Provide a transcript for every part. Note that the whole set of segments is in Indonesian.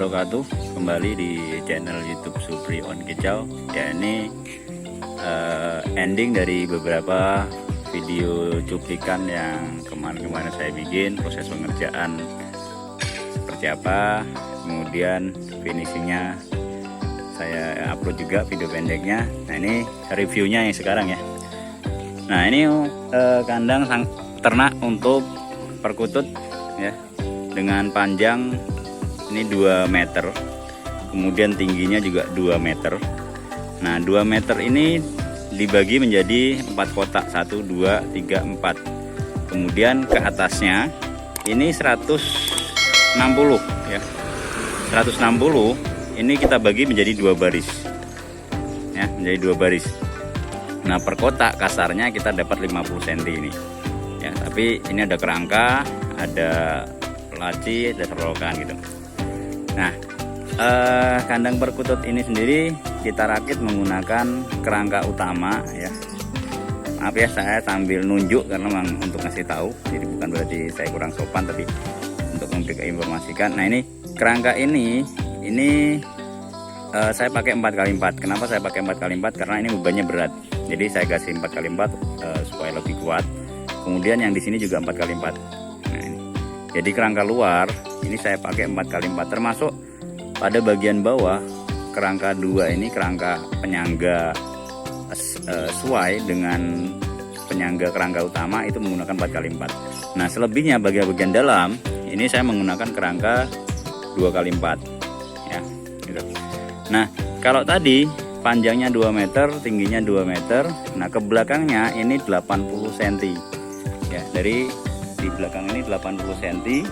wabarakatuh. Kembali di channel YouTube Supri On Kicau. Ya, ini ending dari beberapa video cuplikan yang kemarin-kemarin saya bikin, proses pengerjaan seperti apa, kemudian finishingnya saya upload juga video pendeknya. Nah, ini reviewnya yang sekarang ya. Nah, ini kandang ternak untuk perkutut ya, dengan panjang ini 2 meter, kemudian tingginya juga 2 meter. Nah, 2 meter ini dibagi menjadi 4 kotak, 1, 2, 3, 4. Kemudian ke atasnya ini 160 ya, 160 ini kita bagi menjadi 2 baris ya, menjadi 2 baris. Nah, per kotak kasarnya kita dapat 50 cm ini ya, tapi ini ada kerangka, ada laci, ada selokan gitu. Nah, kandang perkutut ini sendiri kita rakit menggunakan kerangka utama ya. Maaf ya, saya sambil nunjuk karena memang untuk ngasih tahu, jadi bukan berarti saya kurang sopan, tapi untuk menginformasikan. Nah, ini kerangka ini saya pakai 4x4. Kenapa saya pakai 4x4? Karena ini bebannya berat. Jadi saya kasih 4x4 supaya lebih kuat. Kemudian yang di sini juga 4x4. Nah, ini. Jadi kerangka luar ini saya pakai 4x4, termasuk pada bagian bawah kerangka 2 ini, kerangka penyangga sesuai dengan penyangga kerangka utama itu menggunakan 4x4. Nah, selebihnya bagian dalam ini saya menggunakan kerangka 2x4 ya gitu. Nah, kalau tadi panjangnya 2 meter, tingginya 2 meter. Nah, ke belakangnya ini 80 cm ya, dari di belakang ini 80 cm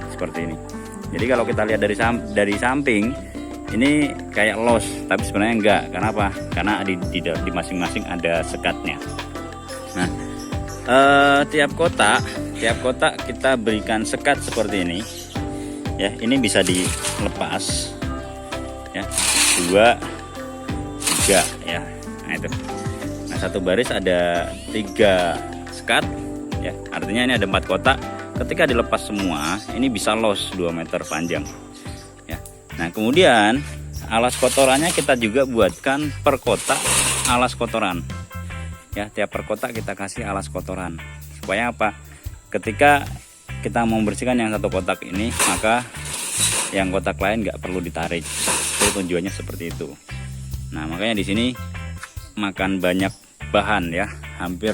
seperti ini. Jadi kalau kita lihat dari samping ini kayak los, tapi sebenarnya enggak. Kenapa? Karena di masing-masing ada sekatnya. Nah, tiap kotak kita berikan sekat seperti ini ya. Ini bisa dilepas ya, 2, 3 ya. Nah, itu. Nah, satu baris ada 3 sekat ya, artinya ini ada 4 kotak. Ketika dilepas semua ini bisa los 2 meter panjang ya. Nah, kemudian alas kotorannya kita juga buatkan per kotak alas kotoran ya. Tiap per kotak kita kasih alas kotoran supaya apa? Ketika kita mau membersihkan yang satu kotak ini, maka yang kotak lain nggak perlu ditarik. Itu tujuannya seperti itu. Nah, makanya di sini makan banyak bahan ya, hampir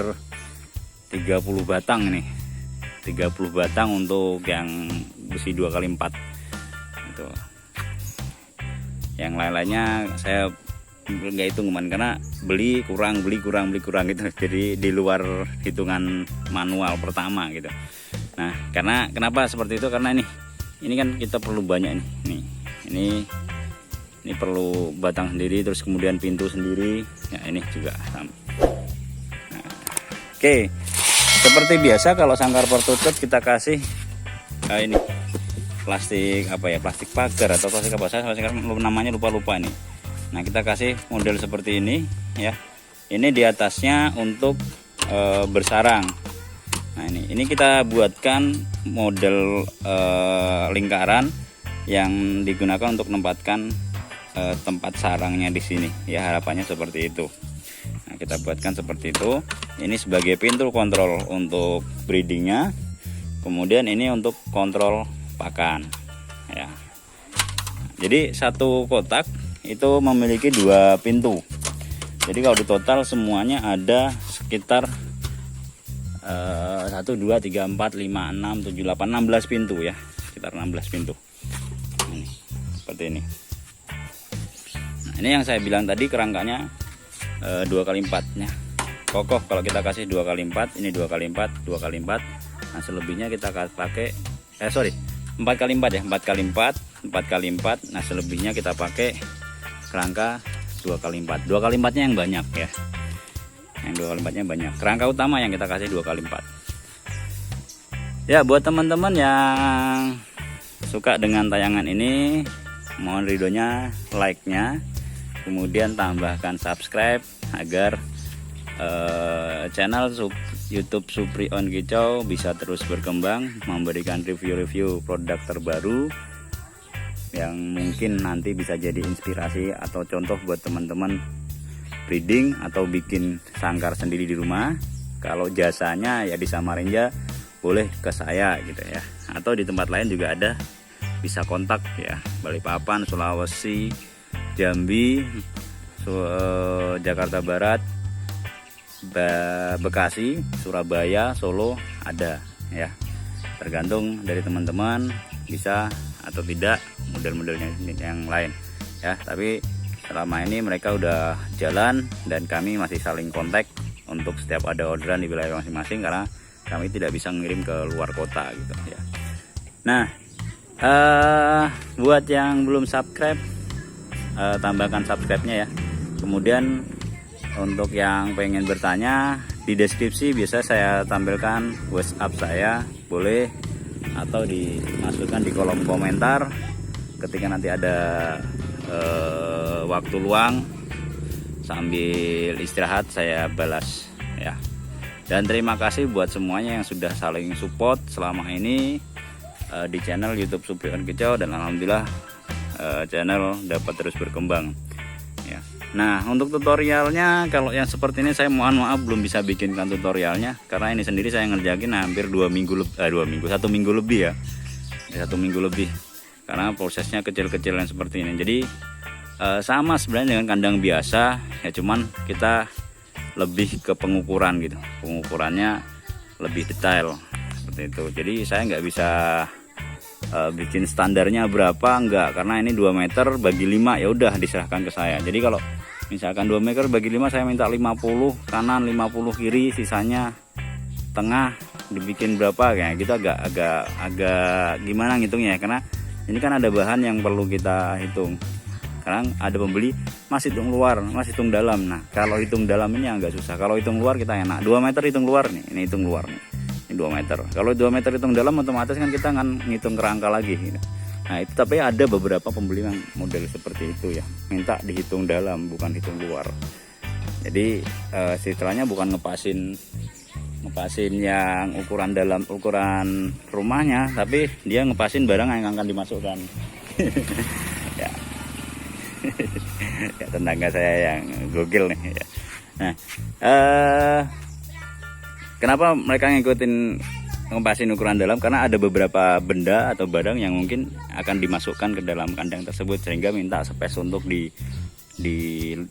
30 batang nih. 30 batang untuk yang besi 2x4 itu. Yang lain-lainnya saya nggak hitung karena beli kurang gitu. Jadi di luar hitungan manual pertama gitu. Nah, karena kenapa seperti itu? Karena ini kan kita perlu banyak nih. Ini perlu batang sendiri, terus kemudian pintu sendiri. Ya, ini juga sama. Nah, oke. Seperti biasa kalau sangkar perkutut kita kasih ini plastik apa ya, plastik pagar atau plastik apa, saya sekarang namanya lupa ini. Nah, kita kasih model seperti ini ya. Ini di atasnya untuk bersarang. Nah, ini kita buatkan model lingkaran yang digunakan untuk menempatkan tempat sarangnya di sini ya, harapannya seperti itu. Nah, kita buatkan seperti itu. Ini sebagai pintu kontrol untuk breedingnya. Kemudian ini untuk kontrol pakan ya. Jadi satu kotak itu memiliki 2 pintu. Jadi kalau di total semuanya ada sekitar 1, 2, 3, 4, 5, 6, 7, 8, 16 pintu ya. Sekitar 16 pintu. Ini, seperti ini. Nah, ini yang saya bilang tadi kerangkanya 2x4 nya. Kokoh kalau kita kasih 2x4, ini 2x4, 2x4. Nah, selebihnya kita pakai 4x4 ya, 4x4. Nah, selebihnya kita pakai kerangka 2x4. 2x4 nya yang banyak ya. Yang 2x4 nya banyak. Kerangka utama yang kita kasih 2x4. Ya, buat teman-teman yang suka dengan tayangan ini, mohon ridhonya, like-nya, kemudian tambahkan subscribe agar channel YouTube Supri On Kicau bisa terus berkembang, memberikan review-review produk terbaru yang mungkin nanti bisa jadi inspirasi atau contoh buat teman-teman breeding atau bikin sangkar sendiri di rumah. Kalau jasanya ya di Samarinda boleh ke saya gitu ya, atau di tempat lain juga ada, bisa kontak ya, Balikpapan, Sulawesi, Jambi, Jakarta Barat, Bekasi, Surabaya, Solo ada ya, tergantung dari teman-teman bisa atau tidak model-modelnya yang lain ya. Tapi selama ini mereka udah jalan dan kami masih saling kontak untuk setiap ada orderan di wilayah masing-masing, karena kami tidak bisa ngirim ke luar kota gitu ya. Nah, buat yang belum subscribe, tambahkan subscribe-nya ya. Kemudian untuk yang pengen bertanya, di deskripsi bisa saya tampilkan WhatsApp saya, boleh, atau dimasukkan di kolom komentar ketika nanti ada waktu luang sambil istirahat saya balas ya. Dan terima kasih buat semuanya yang sudah saling support selama ini di channel YouTube Supri on Kicau, dan alhamdulillah channel dapat terus berkembang ya. Nah, untuk tutorialnya kalau yang seperti ini saya mohon maaf belum bisa bikinkan tutorialnya, karena ini sendiri saya ngerjain hampir 1 minggu lebih ya. 1 minggu lebih, karena prosesnya kecil-kecil yang seperti ini. Jadi sama sebenarnya dengan kandang biasa ya, cuman kita lebih ke pengukuran gitu, pengukurannya lebih detail seperti itu. Jadi saya nggak bisa bikin standarnya berapa, enggak, karena ini 2 meter bagi 5 ya udah diserahkan ke saya. Jadi kalau misalkan 2 meter bagi 5 saya minta 50 kanan 50 kiri, sisanya tengah dibikin berapa kayak gitu, agak gimana ngitungnya ya, karena ini kan ada bahan yang perlu kita hitung. Sekarang ada pembeli masih hitung luar, masih hitung dalam. Nah, kalau hitung dalam ini agak susah. Kalau hitung luar kita enak. 2 meter hitung luar nih, ini hitung luar nih. Ini 2 meter. Kalau 2 meter hitung dalam otomatis kan kita akan ngitung kerangka lagi gitu. Nah, itu tapi ada beberapa pembeli yang model seperti itu ya. Minta dihitung dalam, bukan hitung luar. Jadi istilahnya bukan ngepasin yang ukuran dalam, ukuran rumahnya, tapi dia ngepasin barang yang akan dimasukkan. Ya. Ya, tetangga saya yang gokil nih ya. Nah, kenapa mereka ngikutin ngepasin ukuran dalam? Karena ada beberapa benda atau barang yang mungkin akan dimasukkan ke dalam kandang tersebut, sehingga minta space untuk di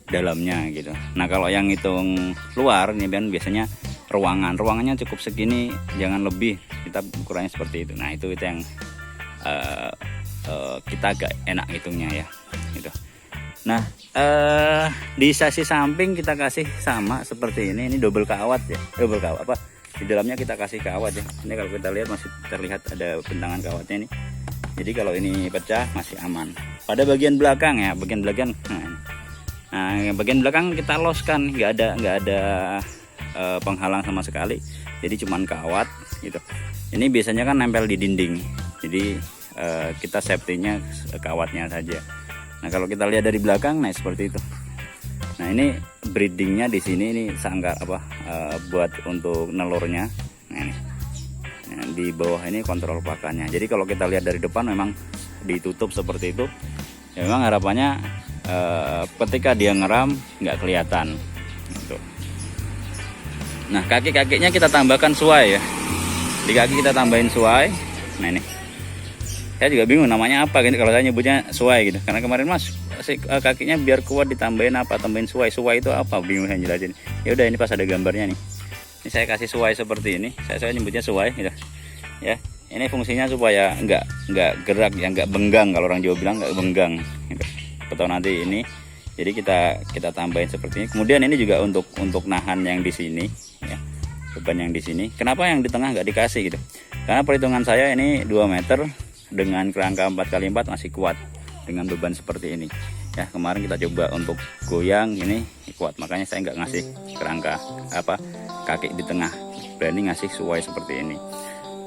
dalamnya gitu. Nah, kalau yang hitung luar ini kan biasanya ruangannya cukup segini, jangan lebih, kita ukurannya seperti itu. Nah, itu yang kita agak enak hitungnya ya gitu. Nah, di sisi samping kita kasih sama seperti ini double kawat ya, double kawat apa, di dalamnya kita kasih kawat ya. Ini kalau kita lihat masih terlihat ada bentangan kawatnya ini, jadi kalau ini pecah masih aman. Pada bagian belakang ya, bagian belakang, nah bagian belakang kita loskan, nggak ada penghalang sama sekali, jadi cuman kawat gitu. Ini biasanya kan nempel di dinding, jadi kita safety-nya kawatnya saja. Nah, kalau kita lihat dari belakang, nah seperti itu. Nah, ini breedingnya di sini, ini sangkar apa buat untuk nelurnya. Nah, ini nah, di bawah ini kontrol pakannya. Jadi kalau kita lihat dari depan memang ditutup seperti itu. Ya, memang harapannya ketika dia ngeram nggak kelihatan. Gitu. Nah, kaki-kakinya kita tambahkan suai ya. Di kaki kita tambahin suai. Nah, ini. Saya juga bingung namanya apa gitu kalau saya nyebutnya suai gitu, karena kemarin Mas kakinya biar kuat ditambahin apa, tambahin suai itu apa, bingung saya jelasin. Ya udah, ini pas ada gambarnya nih, ini saya kasih suai seperti ini, saya nyebutnya suai gitu ya. Ini fungsinya supaya nggak gerak ya, nggak benggang, kalau orang Jawa bilang nggak benggang gitu. Atau nanti ini, jadi kita tambahin seperti ini. Kemudian ini juga untuk nahan yang di sini ya, beban yang di sini. Kenapa yang di tengah nggak dikasih gitu, karena perhitungan saya ini 2 meter dengan kerangka 4x4 masih kuat dengan beban seperti ini ya. Kemarin kita coba untuk goyang, ini kuat, makanya saya nggak ngasih kerangka apa kaki di tengah, berani ngasih suai seperti ini,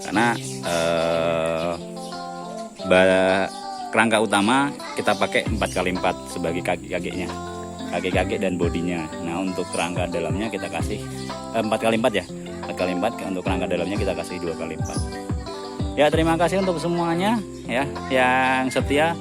karena kerangka utama kita pakai 4x4 sebagai kaki-kakinya, kaki-kaki dan bodinya. Nah, untuk kerangka dalamnya kita kasih 4x4 ya, 4x4. Untuk kerangka dalamnya kita kasih 2x4 ya. Terima kasih untuk semuanya ya yang setia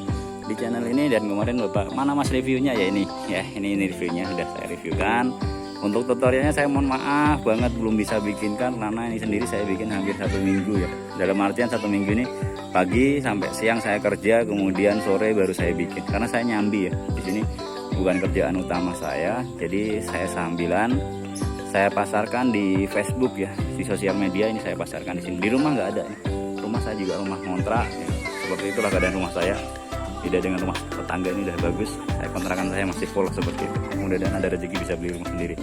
di channel ini. Dan kemarin Bapak, mana Mas reviewnya ya, ini ya, ini reviewnya sudah saya reviewkan. Untuk tutorialnya saya mohon maaf banget belum bisa bikinkan, karena ini sendiri saya bikin hampir 1 minggu ya. Dalam artian 1 minggu ini pagi sampai siang saya kerja, kemudian sore baru saya bikin, karena saya nyambi ya. Di sini bukan kerjaan utama saya, jadi saya sambilan. Saya pasarkan di Facebook ya, di sosial media ini saya pasarkan di sini. Di rumah nggak ada, rumah saya juga rumah ngontrak ya. Seperti itulah keadaan rumah saya. Tidak dengan rumah tetangga ini udah bagus. Saya kontrakan saya masih full seperti itu. Mudah-mudahan ada rezeki bisa beli rumah sendiri.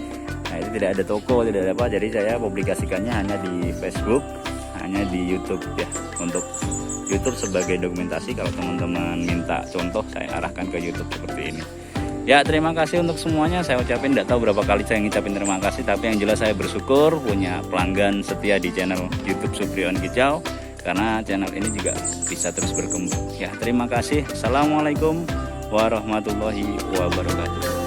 Nah itu tidak ada toko, tidak ada apa. Jadi saya publikasikannya hanya di Facebook, hanya di YouTube ya. Untuk YouTube sebagai dokumentasi, kalau teman-teman minta contoh saya arahkan ke YouTube seperti ini. Ya terima kasih untuk semuanya. Saya ucapin, tidak tahu berapa kali saya ngucapin terima kasih, tapi yang jelas saya bersyukur punya pelanggan setia di channel YouTube Supri on Kicau, karena channel ini juga bisa terus berkembang. Ya terima kasih. Assalamualaikum warahmatullahi wabarakatuh.